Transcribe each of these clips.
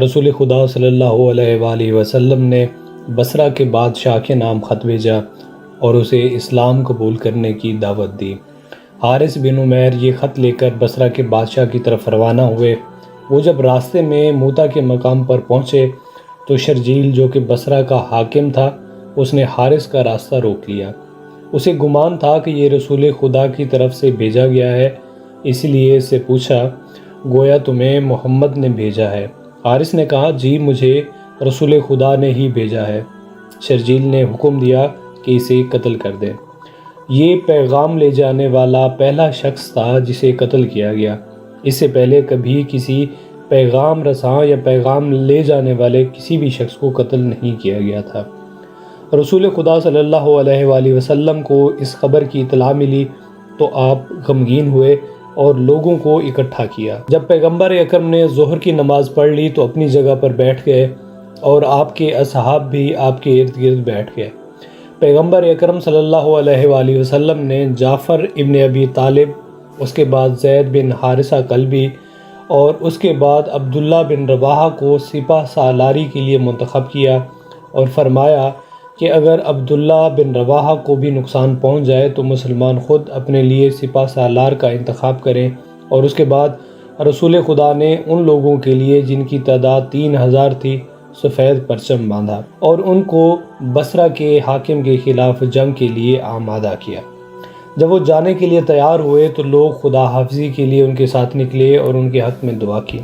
رسول خدا صلی اللہ علیہ وآلہ وسلم نے بصرہ کے بادشاہ کے نام خط بھیجا اور اسے اسلام قبول کرنے کی دعوت دی۔ حارث بن عمیر یہ خط لے کر بصرہ کے بادشاہ کی طرف روانہ ہوئے۔ وہ جب راستے میں موطا کے مقام پر پہنچے تو شرجیل جو کہ بصرہ کا حاکم تھا اس نے حارث کا راستہ روک لیا۔ اسے گمان تھا کہ یہ رسول خدا کی طرف سے بھیجا گیا ہے، اس لیے اس سے پوچھا، گویا تمہیں محمد نے بھیجا ہے؟ حارث نے کہا، جی مجھے رسول خدا نے ہی بھیجا ہے۔ شرجیل نے حکم دیا کہ اسے قتل کر دیں۔ یہ پیغام لے جانے والا پہلا شخص تھا جسے قتل کیا گیا۔ اس سے پہلے کبھی کسی پیغام رساں یا پیغام لے جانے والے کسی بھی شخص کو قتل نہیں کیا گیا تھا۔ رسول خدا صلی اللہ علیہ وآلہ وسلم کو اس خبر کی اطلاع ملی تو آپ غمگین ہوئے اور لوگوں کو اکٹھا کیا۔ جب پیغمبر اکرم نے ظہر کی نماز پڑھ لی تو اپنی جگہ پر بیٹھ گئے اور آپ کے اصحاب بھی آپ کے ارد گرد بیٹھ گئے۔ پیغمبر اکرم صلی اللہ علیہ وآلہ وسلم نے جعفر ابن ابی طالب، اس کے بعد زید بن حارثہ کلبی اور اس کے بعد عبداللہ بن رواحہ کو سپہ سالاری کے لیے منتخب کیا اور فرمایا کہ اگر عبداللہ بن رواحہ کو بھی نقصان پہنچ جائے تو مسلمان خود اپنے لیے سپہ سالار کا انتخاب کریں۔ اور اس کے بعد رسول خدا نے ان لوگوں کے لیے جن کی تعداد 3000 تھی سفید پرچم باندھا اور ان کو بصرہ کے حاکم کے خلاف جنگ کے لیے آمادہ کیا۔ جب وہ جانے کے لیے تیار ہوئے تو لوگ خدا حافظی کے لیے ان کے ساتھ نکلے اور ان کے حق میں دعا کی۔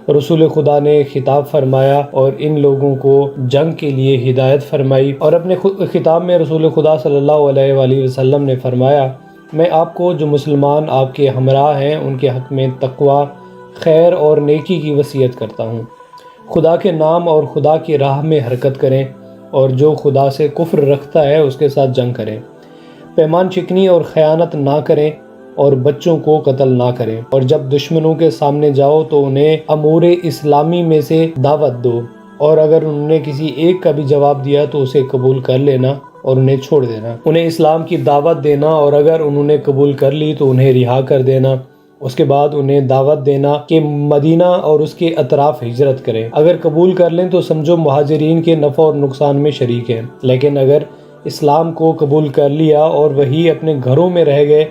رسول خدا نے خطاب فرمایا اور ان لوگوں کو جنگ کے لیے ہدایت فرمائی، اور اپنے خطاب میں رسول خدا صلی اللہ علیہ وآلہ وسلم نے فرمایا، میں آپ کو جو مسلمان آپ کے ہمراہ ہیں ان کے حق میں تقوی، خیر اور نیکی کی وصیت کرتا ہوں۔ خدا کے نام اور خدا کی راہ میں حرکت کریں، اور جو خدا سے کفر رکھتا ہے اس کے ساتھ جنگ کریں۔ پیمان شکنی اور خیانت نہ کریں اور بچوں کو قتل نہ کریں، اور جب دشمنوں کے سامنے جاؤ تو انہیں امور اسلامی میں سے دعوت دو، اور اگر انہوں نے کسی ایک کا بھی جواب دیا تو اسے قبول کر لینا اور انہیں چھوڑ دینا۔ انہیں اسلام کی دعوت دینا، اور اگر انہوں نے قبول کر لی تو انہیں رہا کر دینا۔ اس کے بعد انہیں دعوت دینا کہ مدینہ اور اس کے اطراف ہجرت کریں۔ اگر قبول کر لیں تو سمجھو مہاجرین کے نفع اور نقصان میں شریک ہیں، لیکن اگر اسلام کو قبول کر لیا اور وہی اپنے گھروں میں رہ گئے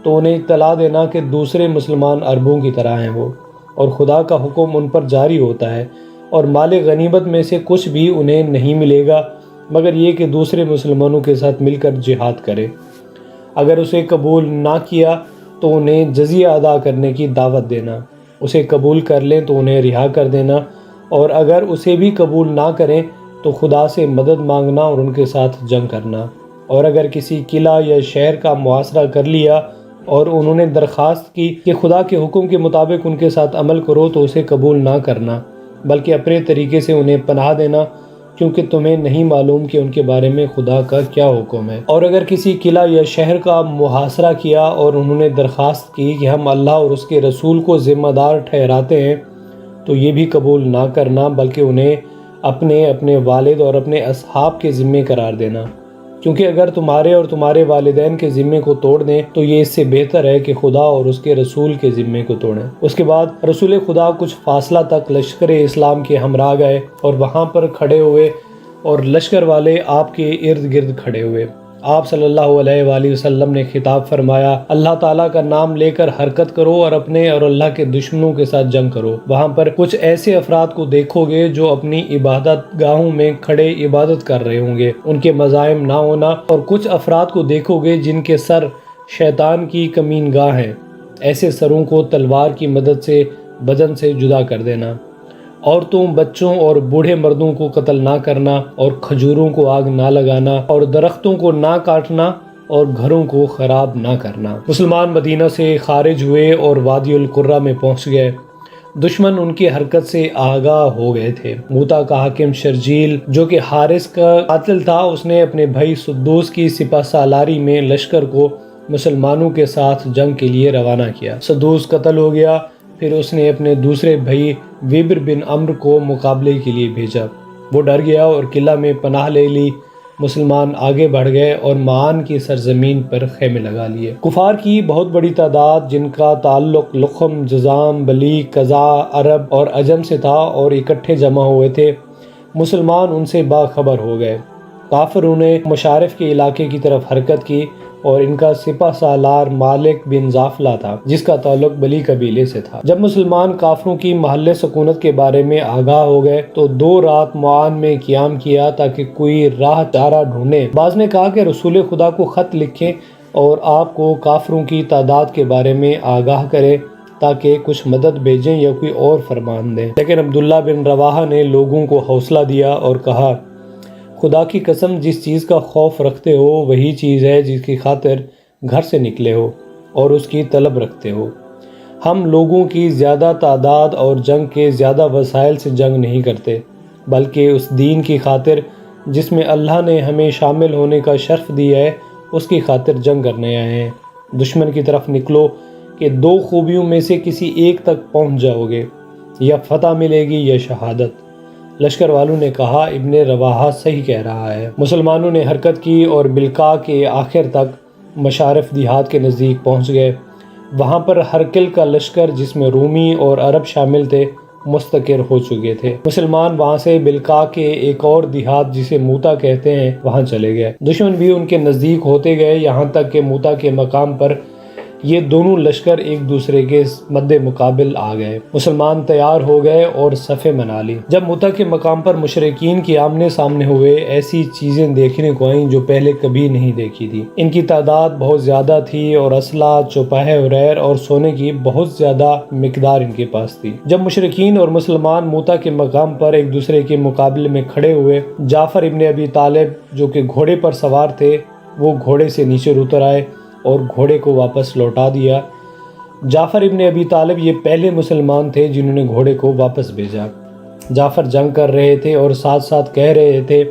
تو انہیں اطلاع دینا کہ دوسرے مسلمان عربوں کی طرح ہیں وہ، اور خدا کا حکم ان پر جاری ہوتا ہے، اور مال غنیمت میں سے کچھ بھی انہیں نہیں ملے گا مگر یہ کہ دوسرے مسلمانوں کے ساتھ مل کر جہاد کرے۔ اگر اسے قبول نہ کیا تو انہیں جزیہ ادا کرنے کی دعوت دینا۔ اسے قبول کر لیں تو انہیں رہا کر دینا، اور اگر اسے بھی قبول نہ کریں تو خدا سے مدد مانگنا اور ان کے ساتھ جنگ کرنا۔ اور اگر کسی قلعہ یا شہر کا محاصرہ کر لیا اور انہوں نے درخواست کی کہ خدا کے حکم کے مطابق ان کے ساتھ عمل کرو تو اسے قبول نہ کرنا، بلکہ اپنے طریقے سے انہیں پناہ دینا، کیونکہ تمہیں نہیں معلوم کہ ان کے بارے میں خدا کا کیا حکم ہے۔ اور اگر کسی قلعہ یا شہر کا محاصرہ کیا اور انہوں نے درخواست کی کہ ہم اللہ اور اس کے رسول کو ذمہ دار ٹھہراتے ہیں تو یہ بھی قبول نہ کرنا، بلکہ انہیں اپنے والد اور اپنے اصحاب کے ذمے قرار دینا، کیونکہ اگر تمہارے اور تمہارے والدین کے ذمے کو توڑ دیں تو یہ اس سے بہتر ہے کہ خدا اور اس کے رسول کے ذمے کو توڑیں۔ اس کے بعد رسول خدا کچھ فاصلہ تک لشکر اسلام کے ہمراہ گئے اور وہاں پر کھڑے ہوئے اور لشکر والے آپ کے ارد گرد کھڑے ہوئے۔ آپ صلی اللہ علیہ وآلہ وسلم نے خطاب فرمایا، اللہ تعالیٰ کا نام لے کر حرکت کرو اور اپنے اور اللہ کے دشمنوں کے ساتھ جنگ کرو۔ وہاں پر کچھ ایسے افراد کو دیکھو گے جو اپنی عبادت گاہوں میں کھڑے عبادت کر رہے ہوں گے، ان کے مظاہم نہ ہونا، اور کچھ افراد کو دیکھو گے جن کے سر شیطان کی کمین گاہ ہیں، ایسے سروں کو تلوار کی مدد سے بدن سے جدا کر دینا۔ عورتوں، بچوں اور بوڑھے مردوں کو قتل نہ کرنا، اور کھجوروں کو آگ نہ لگانا، اور درختوں کو نہ کاٹنا، اور گھروں کو خراب نہ کرنا۔ مسلمان مدینہ سے خارج ہوئے اور وادی القرہ میں پہنچ گئے۔ دشمن ان کی حرکت سے آگاہ ہو گئے تھے۔ موطا کا حاکم شرجیل جو کہ حارث کا قاتل تھا، اس نے اپنے بھائی سدوس کی سپہ سالاری میں لشکر کو مسلمانوں کے ساتھ جنگ کے لیے روانہ کیا۔ سدوس قتل ہو گیا۔ پھر اس نے اپنے دوسرے بھائی ویبر بن عمرو کو مقابلے کے لیے بھیجا۔ وہ ڈر گیا اور قلعہ میں پناہ لے لی۔ مسلمان آگے بڑھ گئے اور معان کی سرزمین پر خیمے لگا لیے۔ کفار کی بہت بڑی تعداد جن کا تعلق لخم، جذام، بلی، قزا، عرب اور عجم سے تھا اور اکٹھے جمع ہوئے تھے، مسلمان ان سے باخبر ہو گئے۔ کافروں نے مشارف کے علاقے کی طرف حرکت کی اور ان کا سپہ سالار مالک بن زافلہ تھا جس کا تعلق بلی قبیلے سے تھا۔ جب مسلمان کافروں کی محل سکونت کے بارے میں آگاہ ہو گئے تو 2 رات معان میں قیام کیا تاکہ کوئی راہ چارہ ڈھونڈیں۔ بعض نے کہا کہ رسول خدا کو خط لکھیں اور آپ کو کافروں کی تعداد کے بارے میں آگاہ کریں تاکہ کچھ مدد بھیجیں یا کوئی اور فرمان دیں، لیکن عبداللہ بن رواحہ نے لوگوں کو حوصلہ دیا اور کہا، خدا کی قسم جس چیز کا خوف رکھتے ہو وہی چیز ہے جس کی خاطر گھر سے نکلے ہو اور اس کی طلب رکھتے ہو۔ ہم لوگوں کی زیادہ تعداد اور جنگ کے زیادہ وسائل سے جنگ نہیں کرتے، بلکہ اس دین کی خاطر جس میں اللہ نے ہمیں شامل ہونے کا شرف دیا ہے اس کی خاطر جنگ کرنے آئے ہیں۔ دشمن کی طرف نکلو کہ 2 خوبیوں میں سے کسی ایک تک پہنچ جاؤ گے، یا فتح ملے گی یا شہادت۔ لشکر والوں نے کہا، ابن رواحہ صحیح کہہ رہا ہے۔ مسلمانوں نے حرکت کی اور بلقاء کے آخر تک مشارف دیہات کے نزدیک پہنچ گئے۔ وہاں پر ہرقل کا لشکر جس میں رومی اور عرب شامل تھے مستقر ہو چکے تھے۔ مسلمان وہاں سے بلقاء کے ایک اور دیہات جسے موتا کہتے ہیں وہاں چلے گئے۔ دشمن بھی ان کے نزدیک ہوتے گئے یہاں تک کہ موتا کے مقام پر یہ دونوں لشکر ایک دوسرے کے مد مقابل آ گئے۔ مسلمان تیار ہو گئے اور صفیں بنا لی۔ جب موتا کے مقام پر مشرکین کی آمنے سامنے ہوئے، ایسی چیزیں دیکھنے کو آئیں جو پہلے کبھی نہیں دیکھی تھی۔ ان کی تعداد بہت زیادہ تھی اور اسلحہ، چوپاہے حریر اور سونے کی بہت زیادہ مقدار ان کے پاس تھی۔ جب مشرکین اور مسلمان موتا کے مقام پر ایک دوسرے کے مقابلے میں کھڑے ہوئے، جعفر ابن ابی طالب جو کہ گھوڑے پر سوار تھے وہ گھوڑے سے نیچے اتر آئے اور گھوڑے کو واپس لوٹا دیا۔ جعفر ابن ابی طالب یہ پہلے مسلمان تھے جنہوں نے گھوڑے کو واپس بھیجا۔ جعفر جنگ کر رہے تھے اور ساتھ ساتھ کہہ رہے تھے،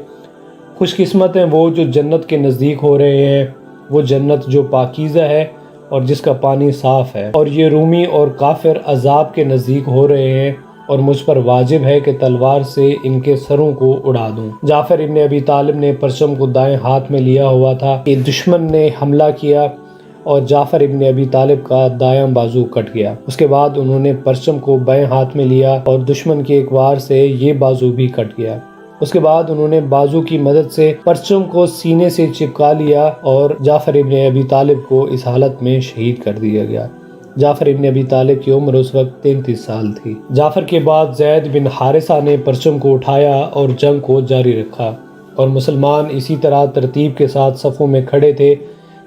خوش قسمت ہیں وہ جو جنت کے نزدیک ہو رہے ہیں، وہ جنت جو پاکیزہ ہے اور جس کا پانی صاف ہے، اور یہ رومی اور کافر عذاب کے نزدیک ہو رہے ہیں اور مجھ پر واجب ہے کہ تلوار سے ان کے سروں کو اڑا دوں۔ جعفر ابن ابی طالب نے پرچم کو دائیں ہاتھ میں لیا ہوا تھا کہ دشمن نے حملہ کیا اور جعفر ابن ابی طالب کا دایاں بازو کٹ گیا۔ اس کے بعد انہوں نے پرچم کو بائیں ہاتھ میں لیا اور دشمن کے ایک وار سے یہ بازو بھی کٹ گیا۔ اس کے بعد انہوں نے بازو کی مدد سے پرچم کو سینے سے چپکا لیا اور جعفر ابن ابی طالب کو اس حالت میں شہید کر دیا گیا۔ جعفر ابن ابی طالب کی عمر اس وقت 33 سال تھی۔ جعفر کے بعد زید بن حارثہ نے پرچم کو اٹھایا اور جنگ کو جاری رکھا، اور مسلمان اسی طرح ترتیب کے ساتھ صفوں میں کھڑے تھے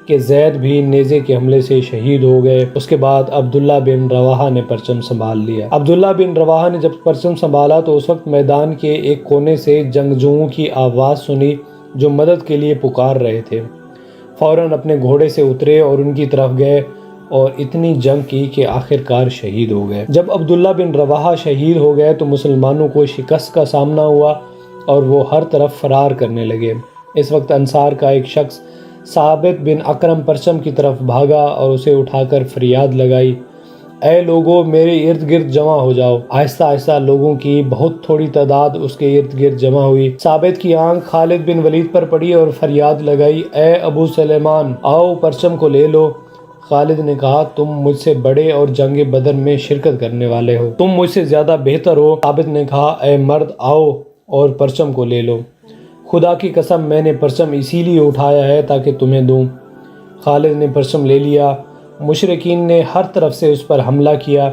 کہ زید بھی نیزے کے حملے سے شہید ہو گئے۔ اس کے بعد عبداللہ بن رواحہ نے پرچم سنبھال لیا۔ عبداللہ بن رواحہ نے جب پرچم سنبھالا تو اس وقت میدان کے ایک کونے سے جنگجوؤں کی آواز سنی جو مدد کے لیے پکار رہے تھے۔ فوراً اپنے گھوڑے سے اترے اور ان کی طرف گئے اور اتنی جنگ کی کہ آخر کار شہید ہو گئے۔ جب عبداللہ بن رواحہ شہید ہو گئے تو مسلمانوں کو شکست کا سامنا ہوا اور وہ ہر طرف فرار کرنے لگے۔ اس وقت انصار کا ایک شخص ثابت بن اکرم پرچم کی طرف بھاگا اور اسے اٹھا کر فریاد لگائی، اے لوگو میرے ارد گرد جمع ہو جاؤ۔ آہستہ آہستہ لوگوں کی بہت تھوڑی تعداد اس کے ارد گرد جمع ہوئی۔ ثابت کی آنکھ خالد بن ولید پر پڑی اور فریاد لگائی، اے ابو سلیمان آؤ پرچم کو لے لو۔ خالد نے کہا، تم مجھ سے بڑے اور جنگ بدر میں شرکت کرنے والے ہو، تم مجھ سے زیادہ بہتر ہو۔ ثابت نے کہا، اے مرد آؤ اور پرچم کو لے لو، خدا کی قسم میں نے پرچم اسی لیے اٹھایا ہے تاکہ تمہیں دوں۔ خالد نے پرچم لے لیا۔ مشرکین نے ہر طرف سے اس پر حملہ کیا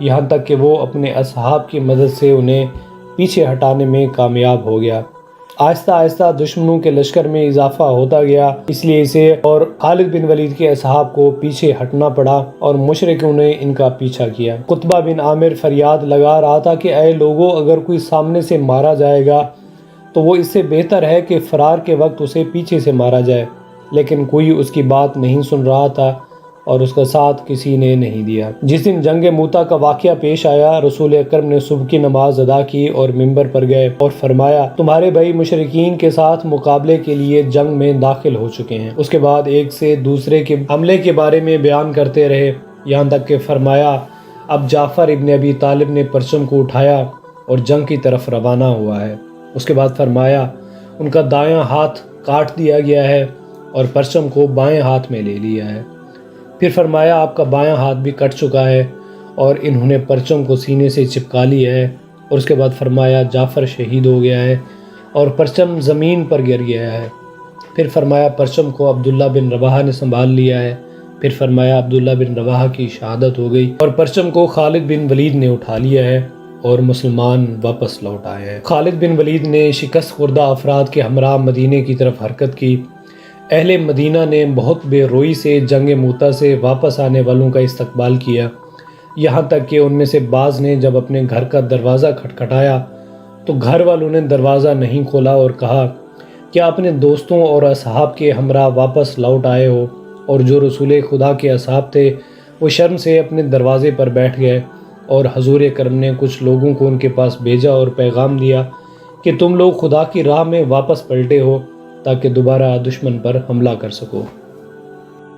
یہاں تک کہ وہ اپنے اصحاب کی مدد سے انہیں پیچھے ہٹانے میں کامیاب ہو گیا۔ آہستہ آہستہ دشمنوں کے لشکر میں اضافہ ہوتا گیا، اس لیے اسے اور خالد بن ولید کے اصحاب کو پیچھے ہٹنا پڑا اور مشرکوں نے ان کا پیچھا کیا۔ قطبہ بن عامر فریاد لگا رہا تھا کہ اے لوگو اگر کوئی سامنے سے مارا جائے گا تو وہ اس سے بہتر ہے کہ فرار کے وقت اسے پیچھے سے مارا جائے، لیکن کوئی اس کی بات نہیں سن رہا تھا اور اس کا ساتھ کسی نے نہیں دیا۔ جس دن جنگ موتا کا واقعہ پیش آیا، رسول اکرم نے صبح کی نماز ادا کی اور منبر پر گئے اور فرمایا، تمہارے بھائی مشرکین کے ساتھ مقابلے کے لیے جنگ میں داخل ہو چکے ہیں۔ اس کے بعد ایک سے دوسرے کے حملے کے بارے میں بیان کرتے رہے یہاں تک کہ فرمایا، اب جعفر ابن ابی طالب نے پرچم کو اٹھایا اور جنگ کی طرف روانہ ہوا ہے۔ اس کے بعد فرمایا، ان کا دایاں ہاتھ کاٹ دیا گیا ہے اور پرچم کو بائیں ہاتھ میں لے لیا ہے۔ پھر فرمایا آپ کا بایاں ہاتھ بھی کٹ چکا ہے، اور انہوں نے پرچم کو سینے سے چپکا لیا ہے۔ اور اس کے بعد فرمایا جعفر شہید ہو گیا ہے اور پرچم زمین پر گر گیا ہے۔ پھر فرمایا پرچم کو عبداللہ بن رواحہ نے سنبھال لیا ہے۔ پھر فرمایا عبداللہ بن رواحہ کی شہادت ہو گئی اور پرچم کو خالد بن ولید نے اٹھا لیا ہے اور مسلمان واپس لوٹ آئے ہیں۔ خالد بن ولید نے شکست خوردہ افراد کے ہمراہ مدینے کی طرف حرکت کی۔ اہل مدینہ نے بہت بے روئی سے جنگ موتا سے واپس آنے والوں کا استقبال کیا، یہاں تک کہ ان میں سے بعض نے جب اپنے گھر کا دروازہ کھٹکھٹایا تو گھر والوں نے دروازہ نہیں کھولا اور کہا کہ آپ اپنے دوستوں اور اصحاب کے ہمراہ واپس لوٹ آئے ہو، اور جو رسول خدا کے اصحاب تھے وہ شرم سے اپنے دروازے پر بیٹھ گئے، اور حضور اکرم نے کچھ لوگوں کو ان کے پاس بھیجا اور پیغام دیا کہ تم لوگ خدا کی راہ میں واپس پلٹے ہو تاکہ دوبارہ دشمن پر حملہ کر سکو۔